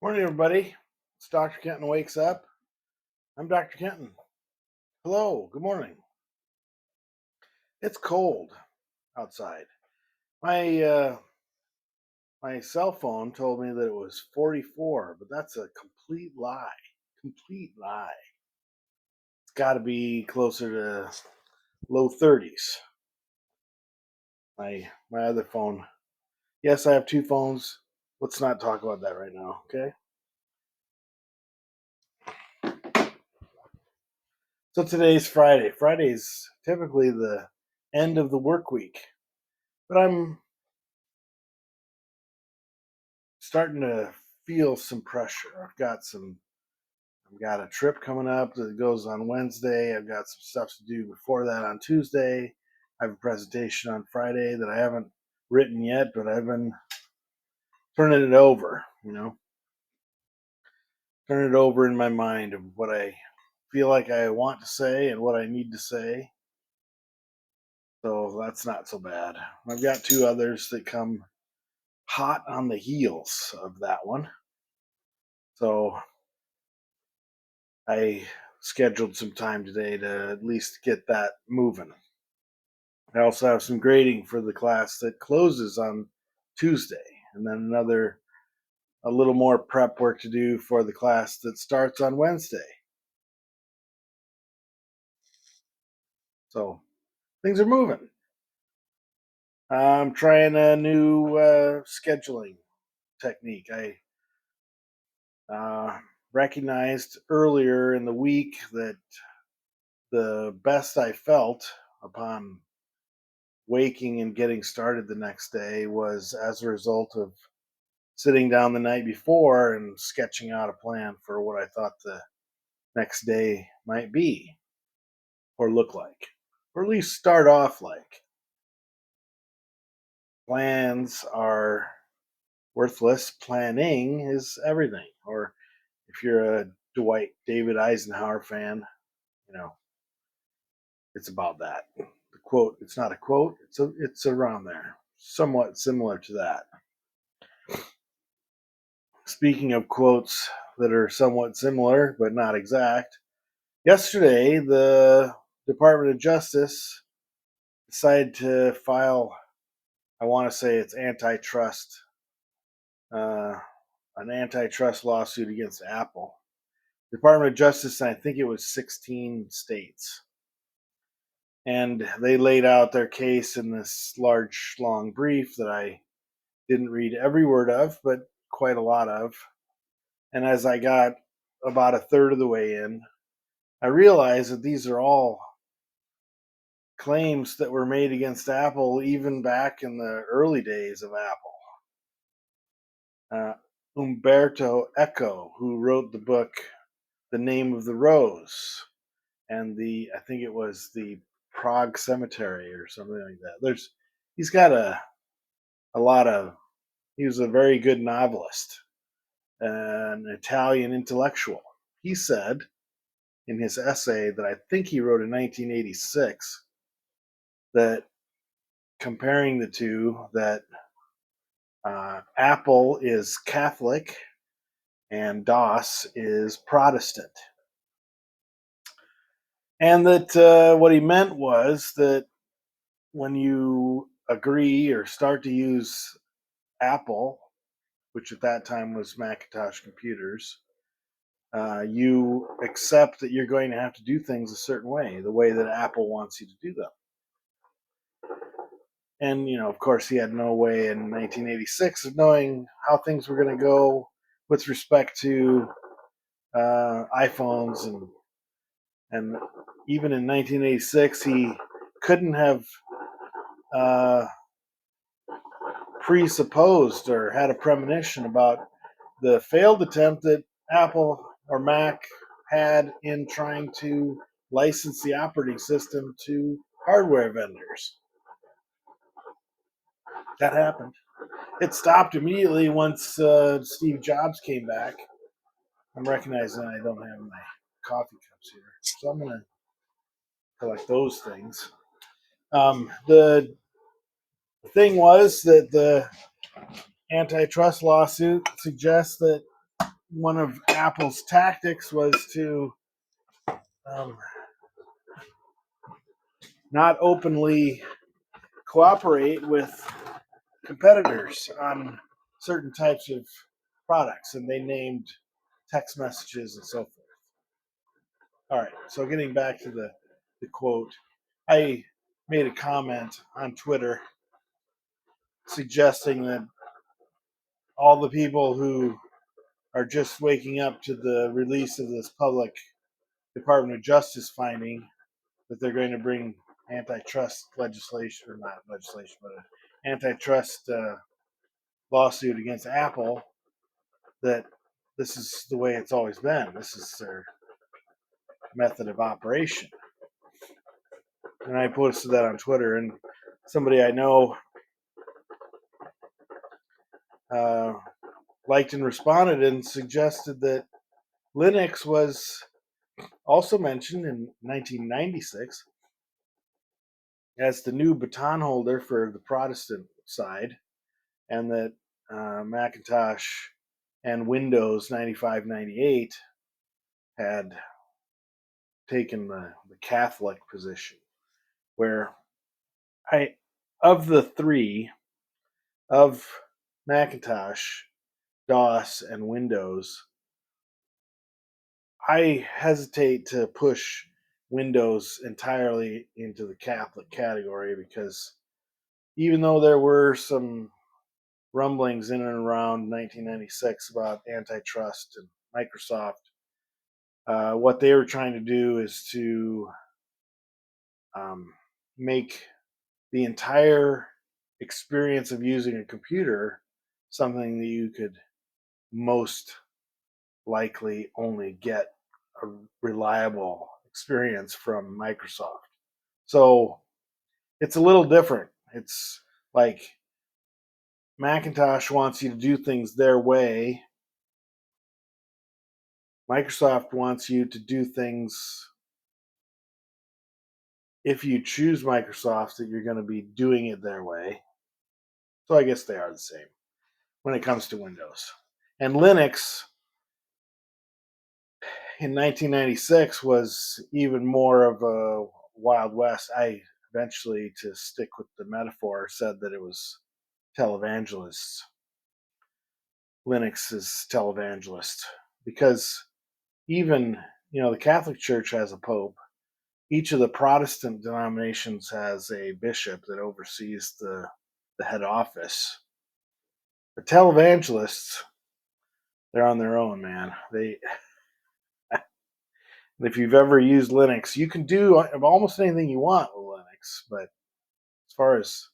Morning, everybody. It's Dr. Kenton Wakes Up. I'm Dr. Kenton. Hello, good morning. It's cold outside. My cell phone told me that it was 44, but that's a complete lie. Complete lie. It's got to be closer to low 30s. My other phone. Yes, I have two phones. Let's not talk about that right now, okay? So today's Friday. Friday's typically the end of the work week, but I'm starting to feel some pressure. I've got a trip coming up that goes on Wednesday. I've got some stuff to do before that on Tuesday. I have a presentation on Friday that I haven't written yet, but I've been turning it over, turning it over in my mind of what I feel like I want to say and what I need to say. So that's not so bad. I've got two others that come hot on the heels of that one. So I scheduled some time today to at least get that moving. I also have some grading for the class that closes on Tuesday, and then a little more prep work to do for the class that starts on Wednesday. So things are moving. I'm trying a new scheduling technique. I recognized earlier in the week that the best I felt upon waking and getting started the next day was as a result of sitting down the night before and sketching out a plan for what I thought the next day might be or look like, or at least start off like. Plans are worthless, planning is everything. Or if you're a Dwight David Eisenhower fan, you know, it's about that. The quote, it's not a quote, it's around there. Somewhat similar to that. Speaking of quotes that are somewhat similar but not exact, yesterday the Department of Justice decided to file, I want to say it's uh, an antitrust lawsuit against Apple. Department of Justice, I think it was 16 states. And they laid out their case in this large, long brief that I didn't read every word of, but quite a lot of. And as I got about a third of the way in, I realized that these are all claims that were made against Apple even back in the early days of Apple. Umberto Eco, who wrote the book The Name of the Rose, and I think it was the Prague Cemetery or something like that. He's got a lot of, he was a very good novelist, an Italian intellectual. He said in his essay that I think he wrote in 1986 that comparing the two, that Apple is Catholic and DOS is Protestant. And that what he meant was that when you agree or start to use Apple, which at that time was Macintosh computers, you accept that you're going to have to do things a certain way, the way that Apple wants you to do them. And, of course, he had no way in 1986 of knowing how things were going to go with respect to iPhones. And even in 1986, he couldn't have presupposed or had a premonition about the failed attempt that Apple or Mac had in trying to license the operating system to hardware vendors. That happened. It stopped immediately once Steve Jobs came back. I'm recognizing I don't have my coffee cups here, so I'm going to collect those things. The thing was that the antitrust lawsuit suggests that one of Apple's tactics was to um, not openly cooperate with competitors on certain types of products, and they named text messages and so forth. All right, so getting back to the quote, I made a comment on Twitter suggesting that all the people who are just waking up to the release of this public Department of Justice finding that they're going to bring antitrust legislation, or not legislation, but an antitrust lawsuit against Apple, that this is the way it's always been. This is their method of operation. And I posted that on Twitter, and somebody I know uh, liked and responded and suggested that Linux was also mentioned in 1996 as the new baton holder for the Protestant side, and that Macintosh and Windows 95, 98 had taken the Catholic position, where I, of the three, of Macintosh, DOS, and Windows, I hesitate to push Windows entirely into the Catholic category, because even though there were some rumblings in and around 1996 about antitrust and Microsoft, what they were trying to do is to make the entire experience of using a computer something that you could most likely only get a reliable experience from Microsoft. So it's a little different. It's like Macintosh wants you to do things their way. Microsoft wants you to do things, if you choose Microsoft, that you're going to be doing it their way. So I guess they are the same when it comes to Windows. And Linux in 1996 was even more of a Wild West. I eventually, to stick with the metaphor, said that it was televangelists. Linux is televangelist, because even, the Catholic Church has a pope. Each of the Protestant denominations has a bishop that oversees the head office. The televangelists, they're on their own, man. If you've ever used Linux, you can do almost anything you want with Linux, but as far as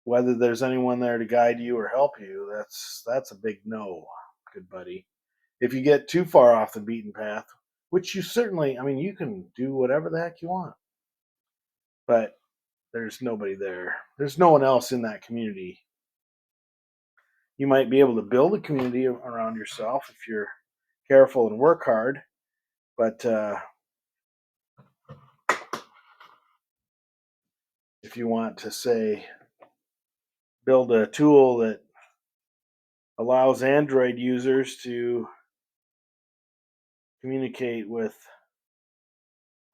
whether there's anyone there to guide you or help you, that's a big no, good buddy. If you get too far off the beaten path, which you certainly, you can do whatever the heck you want, but there's nobody there. There's no one else in that community. You might be able to build a community around yourself if you're careful and work hard, but if you want to, say, build a tool that allows Android users to communicate with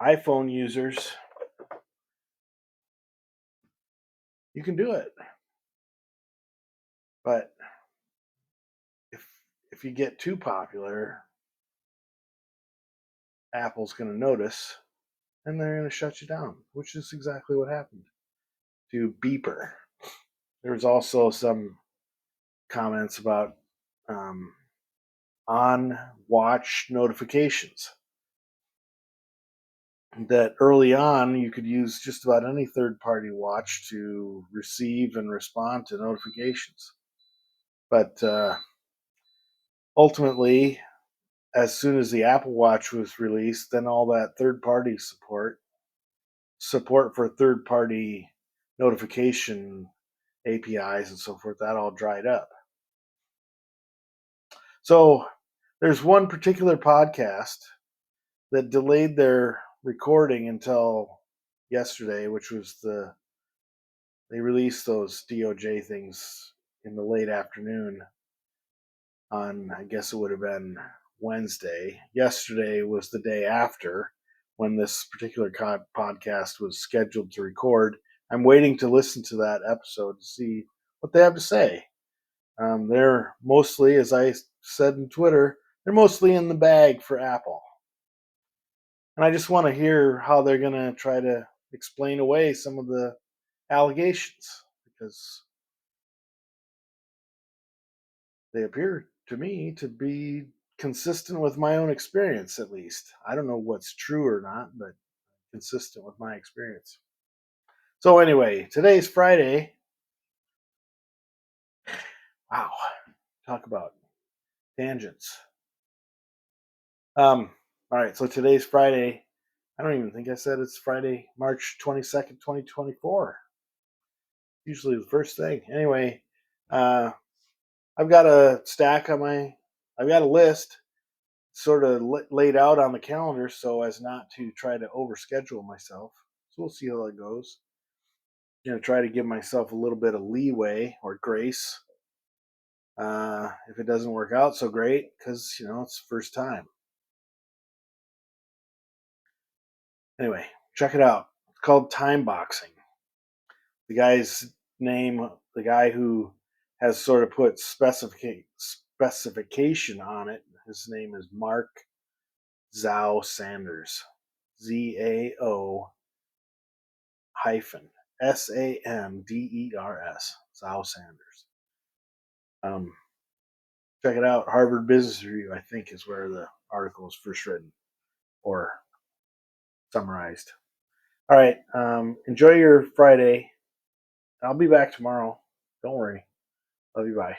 iPhone users, you can do it. But if if you get too popular, Apple's going to notice, and they're going to shut you down, which is exactly what happened to Beeper. There was also some comments about on watch notifications, that early on you could use just about any third party watch to receive and respond to notifications. But ultimately, as soon as the Apple Watch was released, then all that third party support for third party notification APIs and so forth, that all dried up. So there's one particular podcast that delayed their recording until yesterday, which was they released those DOJ things in the late afternoon. on, I guess it would have been Wednesday. Yesterday was the day after when this particular podcast was scheduled to record. I'm waiting to listen to that episode to see what they have to say. They're mostly, as I said in Twitter, they're mostly in the bag for Apple. And I just want to hear how they're going to try to explain away some of the allegations because they appear to me to be consistent with my own experience, at least. I don't know what's true or not, but consistent with my experience. So, anyway, today's Friday. Wow. Talk about tangents. All right, so today's Friday. I don't even think I said it's Friday, March 22nd, 2024. Usually the first thing. Anyway, uh, I've got a stack on I've got a list sort of laid out on the calendar so as not to try to overschedule myself. So we'll see how that goes. Try to give myself a little bit of leeway or grace. If it doesn't work out so great, because it's the first time. Anyway, check it out. It's called time boxing. The guy's name, the guy who has sort of put specification on it, his name is Mark Zhao Sanders. ZAO hyphen SAMDERS. Zhao Sanders. Check it out. Harvard Business Review, I think, is where the article was first written or summarized. All right. Enjoy your Friday. I'll be back tomorrow. Don't worry. Love you. Bye.